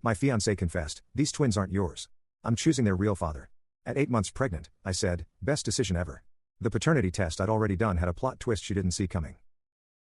My fiancée confessed, these twins aren't yours. I'm choosing their real father. At 8 months pregnant, I said, best decision ever. The paternity test I'd already done had a plot twist she didn't see coming.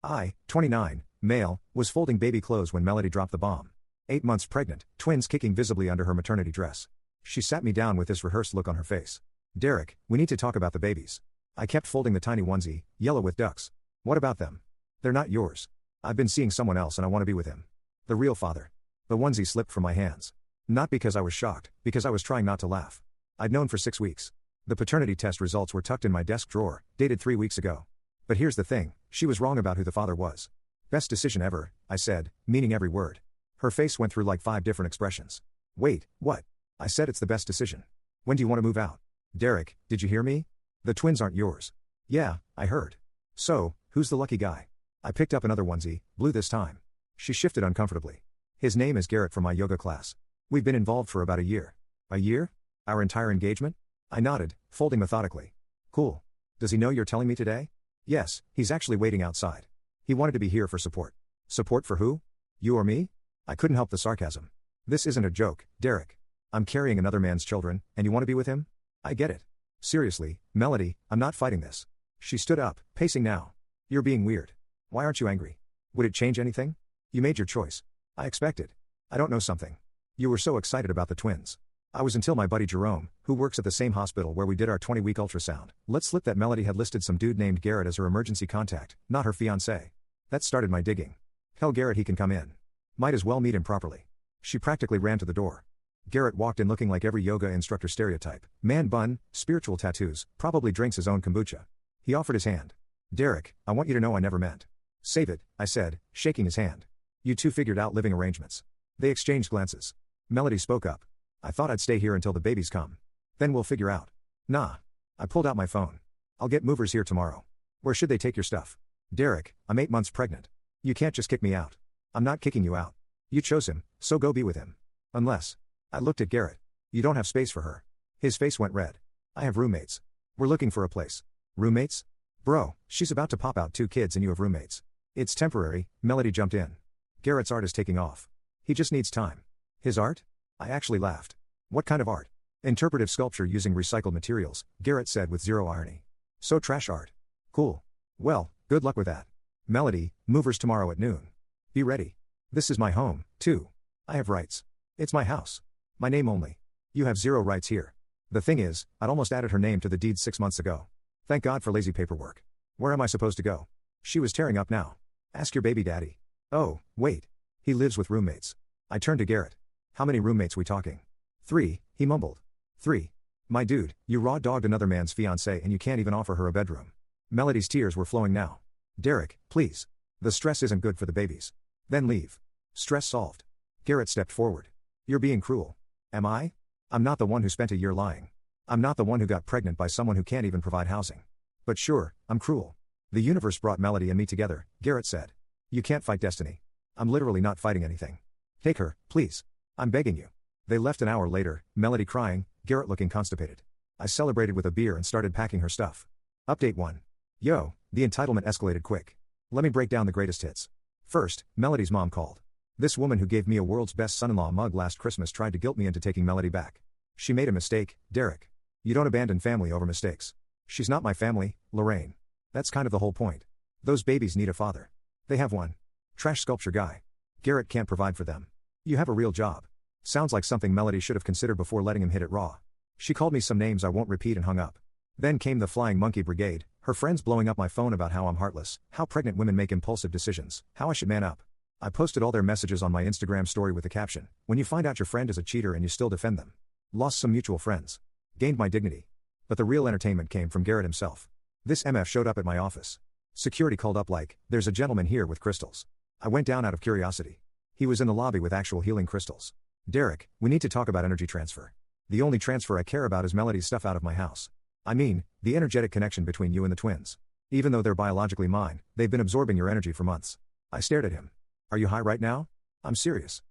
I, 29, male, was folding baby clothes when Melody dropped the bomb. 8 months pregnant, twins kicking visibly under her maternity dress. She sat me down with this rehearsed look on her face. Derek, we need to talk about the babies. I kept folding the tiny onesie, yellow with ducks. What about them? They're not yours. I've been seeing someone else and I want to be with him. The real father. The onesie slipped from my hands. Not because I was shocked, because I was trying not to laugh. I'd known for 6 weeks. The paternity test results were tucked in my desk drawer, dated 3 weeks ago. But here's the thing, she was wrong about who the father was. Best decision ever, I said, meaning every word. Her face went through like 5 different expressions. Wait, what? I said it's the best decision. When do you want to move out? Derek, did you hear me? The twins aren't yours. Yeah, I heard. So, who's the lucky guy? I picked up another onesie, blue this time. She shifted uncomfortably. His name is Garrett from my yoga class. We've been involved for about a year. A year? Our entire engagement? I nodded, folding methodically. Cool. Does he know you're telling me today? Yes, he's actually waiting outside. He wanted to be here for support. Support for who? You or me? I couldn't help the sarcasm. This isn't a joke, Derek. I'm carrying another man's children, and you want to be with him? I get it. Seriously, Melody, I'm not fighting this. She stood up, pacing now. You're being weird. Why aren't you angry? Would it change anything? You made your choice. I expected. I don't know something. You were so excited about the twins. I was until my buddy Jerome, who works at the same hospital where we did our 20-week ultrasound, let slip that Melody had listed some dude named Garrett as her emergency contact, not her fiancé. That started my digging. Tell Garrett he can come in. Might as well meet him properly. She practically ran to the door. Garrett walked in looking like every yoga instructor stereotype. Man bun, spiritual tattoos, probably drinks his own kombucha. He offered his hand. Derek, I want you to know I never meant. Save it, I said, shaking his hand. You two figured out living arrangements. They exchanged glances. Melody spoke up. I thought I'd stay here until the babies come. Then we'll figure out. Nah. I pulled out my phone. I'll get movers here tomorrow. Where should they take your stuff? Derek, I'm 8 months pregnant. You can't just kick me out. I'm not kicking you out. You chose him, so go be with him. Unless. I looked at Garrett. You don't have space for her. His face went red. I have roommates. We're looking for a place. Roommates? Bro, she's about to pop out 2 kids and you have roommates. It's temporary, Melody jumped in. Garrett's art is taking off. He just needs time. His art? I actually laughed. What kind of art? Interpretive sculpture using recycled materials, Garrett said with zero irony. So trash art. Cool. Well, good luck with that. Melody, movers tomorrow at noon. Be ready. This is my home, too. I have rights. It's my house. My name only. You have 0 rights here. The thing is, I'd almost added her name to the deed 6 months ago. Thank God for lazy paperwork. Where am I supposed to go? She was tearing up now. Ask your baby daddy. Oh, wait. He lives with roommates. I turned to Garrett. How many roommates we talking? 3, he mumbled. 3. My dude, you raw-dogged another man's fiancée and you can't even offer her a bedroom. Melody's tears were flowing now. Derek, please. The stress isn't good for the babies. Then leave. Stress solved. Garrett stepped forward. You're being cruel. Am I? I'm not the one who spent a year lying. I'm not the one who got pregnant by someone who can't even provide housing. But sure, I'm cruel. The universe brought Melody and me together, Garrett said. You can't fight destiny. I'm literally not fighting anything. Take her, please. I'm begging you. They left an hour later, Melody crying, Garrett looking constipated. I celebrated with a beer and started packing her stuff. Update 1. Yo, the entitlement escalated quick. Let me break down the greatest hits. First, Melody's mom called. This woman who gave me a world's best son-in-law mug last Christmas tried to guilt me into taking Melody back. She made a mistake, Derek. You don't abandon family over mistakes. She's not my family, Lorraine. That's kind of the whole point. Those babies need a father. They have one. Trash sculpture guy. Garrett can't provide for them. You have a real job. Sounds like something Melody should have considered before letting him hit it raw. She called me some names I won't repeat and hung up. Then came the Flying Monkey Brigade, her friends blowing up my phone about how I'm heartless, how pregnant women make impulsive decisions, how I should man up. I posted all their messages on my Instagram story with the caption, when you find out your friend is a cheater and you still defend them. Lost some mutual friends. Gained my dignity. But the real entertainment came from Garrett himself. This MF showed up at my office. Security called up like, there's a gentleman here with crystals. I went down out of curiosity. He was in the lobby with actual healing crystals. Derek, we need to talk about energy transfer. The only transfer I care about is Melody's stuff out of my house. I mean, the energetic connection between you and the twins. Even though they're biologically mine, they've been absorbing your energy for months. I stared at him. Are you high right now? I'm serious.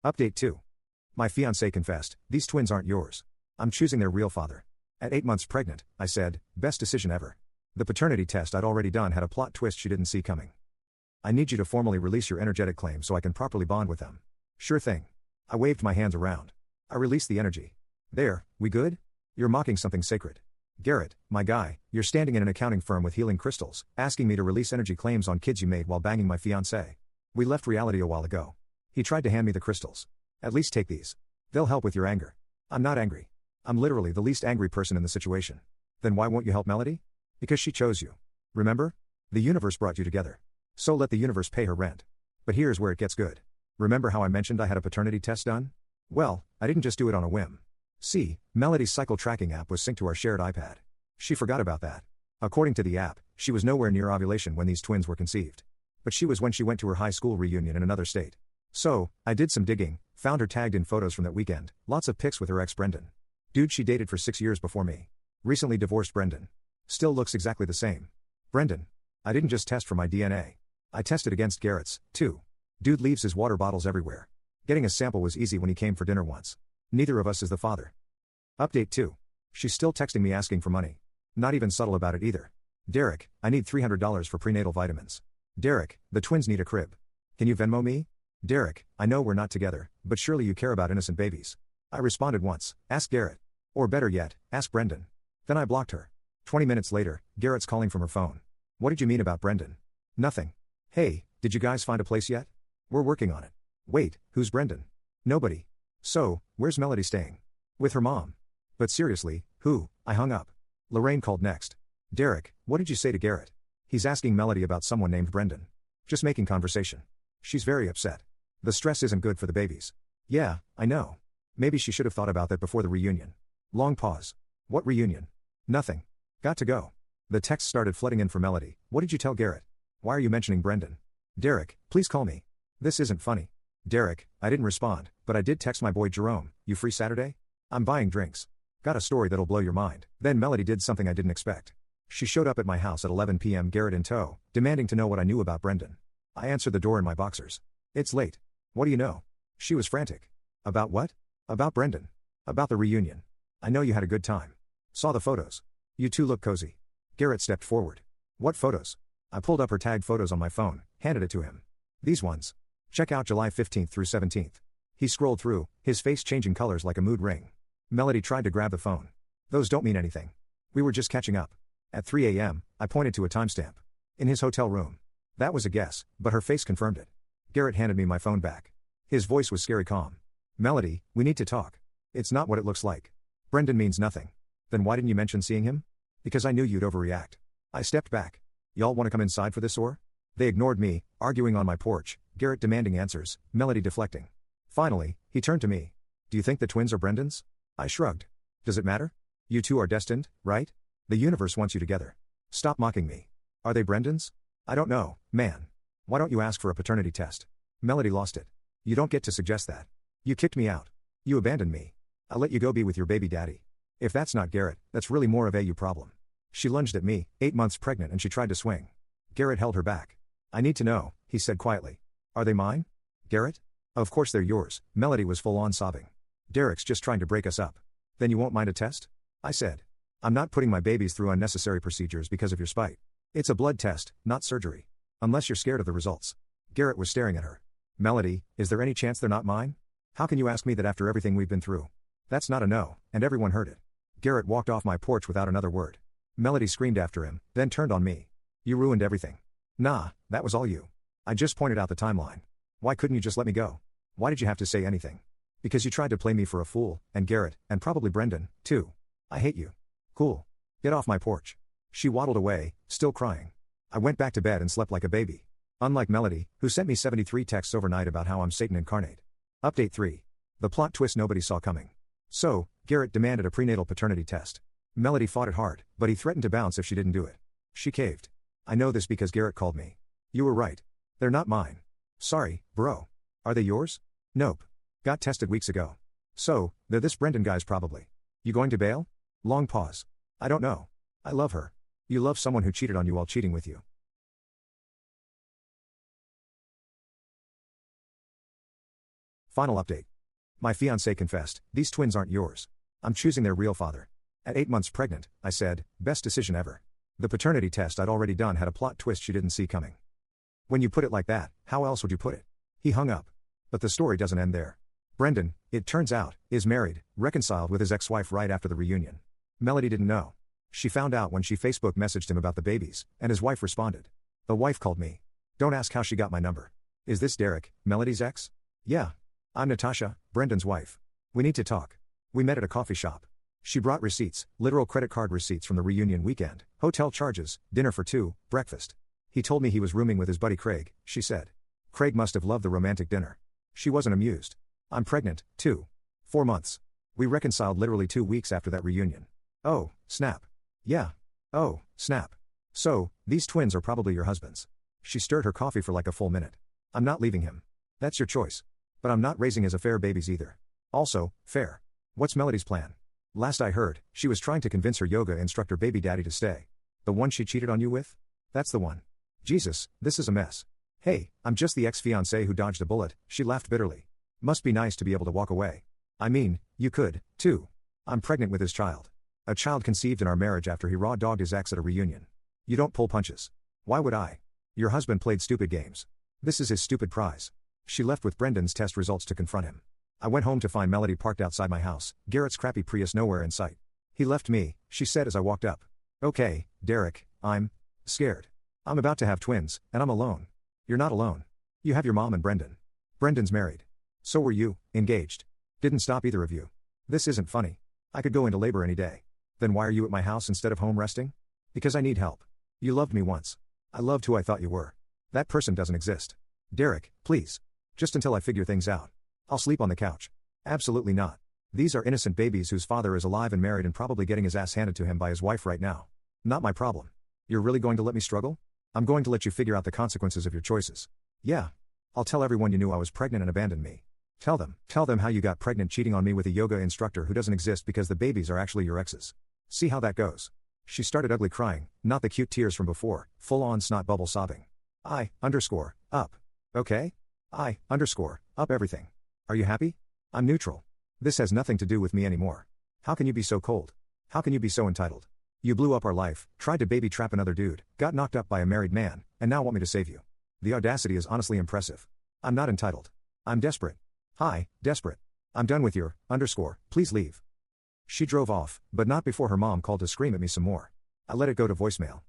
Update 2. My fiancé confessed, these twins aren't yours. I'm choosing their real father. At 8 months pregnant, I said, best decision ever. The paternity test I'd already done had a plot twist she didn't see coming. I need you to formally release your energetic claim so I can properly bond with them. Sure thing. I waved my hands around. I released the energy. There, we good? You're mocking something sacred. Garrett, my guy, you're standing in an accounting firm with healing crystals, asking me to release energy claims on kids you made while banging my fiancee. We left reality a while ago. He tried to hand me the crystals. At least take these. They'll help with your anger. I'm not angry. I'm literally the least angry person in the situation. Then why won't you help Melody? Because she chose you. Remember? The universe brought you together. So let the universe pay her rent. But here's where it gets good. Remember how I mentioned I had a paternity test done? Well, I didn't just do it on a whim. See, Melody's cycle tracking app was synced to our shared iPad. She forgot about that. According to the app, she was nowhere near ovulation when these twins were conceived. But she was when she went to her high school reunion in another state. So, I did some digging, found her tagged in photos from that weekend, lots of pics with her ex Brendan. Dude she dated for 6 years before me. Recently divorced Brendan. Still looks exactly the same. Brendan. I didn't just test for my DNA. I tested against Garrett's, too. Dude leaves his water bottles everywhere. Getting a sample was easy when he came for dinner once. Neither of us is the father. Update 2. She's still texting me asking for money. Not even subtle about it either. Derek, I need $300 for prenatal vitamins. Derek, the twins need a crib. Can you Venmo me? Derek, I know we're not together, but surely you care about innocent babies. I responded once, ask Garrett. Or better yet, ask Brendan. Then I blocked her. 20 minutes later, Garrett's calling from her phone. What did you mean about Brendan? Nothing. Hey, did you guys find a place yet? We're working on it. Wait, who's Brendan? Nobody. So, where's Melody staying? With her mom. But seriously, who? I hung up. Lorraine called next. Derek, what did you say to Garrett? He's asking Melody about someone named Brendan. Just making conversation. She's very upset. The stress isn't good for the babies. Yeah, I know. Maybe she should have thought about that before the reunion. Long pause. What reunion? Nothing. Got to go. The text started flooding in for Melody. What did you tell Garrett? Why are you mentioning Brendan? Derek, please call me. This isn't funny. Derek, I didn't respond, but I did text my boy Jerome, you free Saturday? I'm buying drinks. Got a story that'll blow your mind. Then Melody did something I didn't expect. She showed up at my house at 11 p.m. Garrett in tow, demanding to know what I knew about Brendan. I answered the door in my boxers. It's late. What do you know? She was frantic. About what? About Brendan. About the reunion. I know you had a good time. Saw the photos. You two look cozy. Garrett stepped forward. What photos? I pulled up her tagged photos on my phone, handed it to him. These ones. Check out July 15th through 17th. He scrolled through, his face changing colors like a mood ring. Melody tried to grab the phone. Those don't mean anything. We were just catching up. At 3 a.m., I pointed to a timestamp. In his hotel room. That was a guess, but her face confirmed it. Garrett handed me my phone back. His voice was scary calm. Melody, we need to talk. It's not what it looks like. Brendan means nothing. Then why didn't you mention seeing him? Because I knew you'd overreact. I stepped back. Y'all want to come inside for this or? They ignored me, arguing on my porch, Garrett demanding answers, Melody deflecting. Finally, he turned to me. Do you think the twins are Brendan's? I shrugged. Does it matter? You two are destined, right? The universe wants you together. Stop mocking me. Are they Brendan's? I don't know, man. Why don't you ask for a paternity test? Melody lost it. You don't get to suggest that. You kicked me out. You abandoned me. I let you go be with your baby daddy. If that's not Garrett, that's really more of a you problem. She lunged at me, 8 months pregnant, and she tried to swing. Garrett held her back. I need to know, he said quietly. Are they mine? Garrett? Of course they're yours. Melody was full on sobbing. Derek's just trying to break us up. Then you won't mind a test? I said. I'm not putting my babies through unnecessary procedures because of your spite. It's a blood test, not surgery. Unless you're scared of the results. Garrett was staring at her. Melody, is there any chance they're not mine? How can you ask me that after everything we've been through? That's not a no, and everyone heard it. Garrett walked off my porch without another word. Melody screamed after him, then turned on me. You ruined everything. Nah, that was all you. I just pointed out the timeline. Why couldn't you just let me go? Why did you have to say anything? Because you tried to play me for a fool, and Garrett, and probably Brendan, too. I hate you. Cool. Get off my porch. She waddled away, still crying. I went back to bed and slept like a baby. Unlike Melody, who sent me 73 texts overnight about how I'm Satan incarnate. Update 3. The plot twist nobody saw coming. So, Garrett demanded a prenatal paternity test. Melody fought it hard, but he threatened to bounce if she didn't do it. She caved. I know this because Garrett called me. You were right. They're not mine. Sorry, bro. Are they yours? Nope. Got tested weeks ago. So, they're this Brendan guy's probably. You going to bail? Long pause. I don't know. I love her. You love someone who cheated on you while cheating with you. Final update. My fiancé confessed, these twins aren't yours. I'm choosing their real father. At 8 months pregnant, I said, best decision ever. The paternity test I'd already done had a plot twist she didn't see coming. When you put it like that, how else would you put it? He hung up. But the story doesn't end there. Brendan, it turns out, is married, reconciled with his ex-wife right after the reunion. Melody didn't know. She found out when she Facebook messaged him about the babies, and his wife responded. The wife called me. Don't ask how she got my number. Is this Derek, Melody's ex? Yeah. I'm Natasha, Brendan's wife. We need to talk. We met at a coffee shop. She brought receipts, literal credit card receipts from the reunion weekend, hotel charges, dinner for two, breakfast. He told me he was rooming with his buddy Craig, she said. Craig must have loved the romantic dinner. She wasn't amused. I'm pregnant, too. 4 months. We reconciled literally 2 weeks after that reunion. Oh, snap. Yeah. Oh, snap. So, these twins are probably your husband's. She stirred her coffee for like a full minute. I'm not leaving him. That's your choice. But I'm not raising his affair babies either. Also, fair. What's Melody's plan? Last I heard, she was trying to convince her yoga instructor baby daddy to stay. The one she cheated on you with? That's the one. Jesus, this is a mess. Hey, I'm just the ex-fiancé who dodged a bullet, she laughed bitterly. Must be nice to be able to walk away. I mean, you could, too. I'm pregnant with his child. A child conceived in our marriage after he raw-dogged his ex at a reunion. You don't pull punches. Why would I? Your husband played stupid games. This is his stupid prize. She left with Brendan's test results to confront him. I went home to find Melody parked outside my house, Garrett's crappy Prius nowhere in sight. He left me, she said as I walked up. Okay, Derek, I'm scared. I'm about to have twins, and I'm alone. You're not alone. You have your mom and Brendan. Brendan's married. So were you, engaged. Didn't stop either of you. This isn't funny. I could go into labor any day. Then why are you at my house instead of home resting? Because I need help. You loved me once. I loved who I thought you were. That person doesn't exist. Derek, please. Just until I figure things out. I'll sleep on the couch. Absolutely not. These are innocent babies whose father is alive and married and probably getting his ass handed to him by his wife right now. Not my problem. You're really going to let me struggle? I'm going to let you figure out the consequences of your choices. Yeah. I'll tell everyone you knew I was pregnant and abandoned me. Tell them how you got pregnant cheating on me with a yoga instructor who doesn't exist because the babies are actually your ex's. See how that goes. She started ugly crying, not the cute tears from before, full-on snot bubble sobbing. Up. Okay? Up everything. Are you happy? I'm neutral. This has nothing to do with me anymore. How can you be so cold? How can you be so entitled? You blew up our life, tried to baby trap another dude, got knocked up by a married man, and now want me to save you. The audacity is honestly impressive. I'm not entitled. I'm desperate. Hi, desperate. I'm done with your, please leave. She drove off, but not before her mom called to scream at me some more. I let it go to voicemail.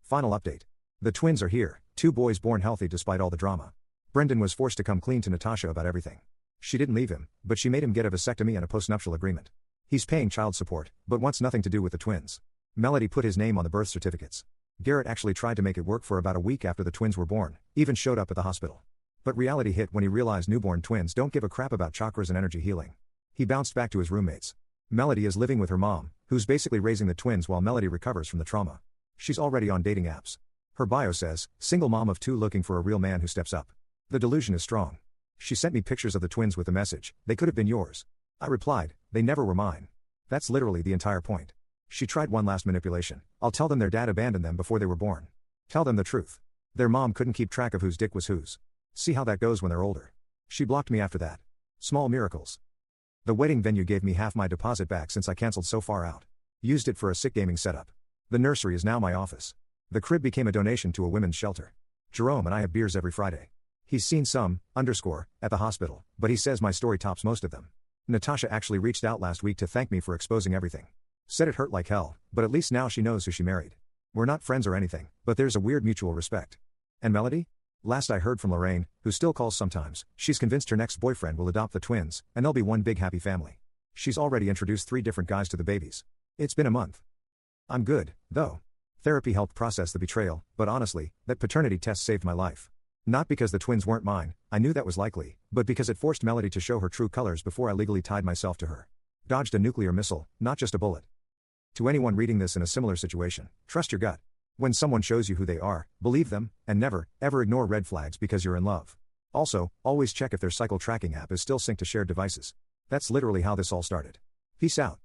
Final update. The twins are here, 2 boys born healthy despite all the drama. Brendan was forced to come clean to Natasha about everything. She didn't leave him, but she made him get a vasectomy and a postnuptial agreement. He's paying child support, but wants nothing to do with the twins. Melody put his name on the birth certificates. Garrett actually tried to make it work for about a week after the twins were born, even showed up at the hospital. But reality hit when he realized newborn twins don't give a crap about chakras and energy healing. He bounced back to his roommates. Melody is living with her mom, who's basically raising the twins while Melody recovers from the trauma. She's already on dating apps. Her bio says, single mom of 2 looking for a real man who steps up. The delusion is strong. She sent me pictures of the twins with the message, they could have been yours. I replied, they never were mine. That's literally the entire point. She tried one last manipulation. I'll tell them their dad abandoned them before they were born. Tell them the truth. Their mom couldn't keep track of whose dick was whose. See how that goes when they're older. She blocked me after that. Small miracles. The wedding venue gave me half my deposit back since I cancelled so far out. Used it for a sick gaming setup. The nursery is now my office. The crib became a donation to a women's shelter. Jerome and I have beers every Friday. He's seen some, at the hospital, but he says my story tops most of them. Natasha actually reached out last week to thank me for exposing everything. Said it hurt like hell, but at least now she knows who she married. We're not friends or anything, but there's a weird mutual respect. And Melody? Last I heard from Lorraine, who still calls sometimes, she's convinced her next boyfriend will adopt the twins, and they'll be one big happy family. She's already introduced 3 different guys to the babies. It's been a month. I'm good, though. Therapy helped process the betrayal, but honestly, that paternity test saved my life. Not because the twins weren't mine, I knew that was likely, but because it forced Melody to show her true colors before I legally tied myself to her. Dodged a nuclear missile, not just a bullet. To anyone reading this in a similar situation, trust your gut. When someone shows you who they are, believe them, and never, ever ignore red flags because you're in love. Also, always check if their cycle tracking app is still synced to shared devices. That's literally how this all started. Peace out.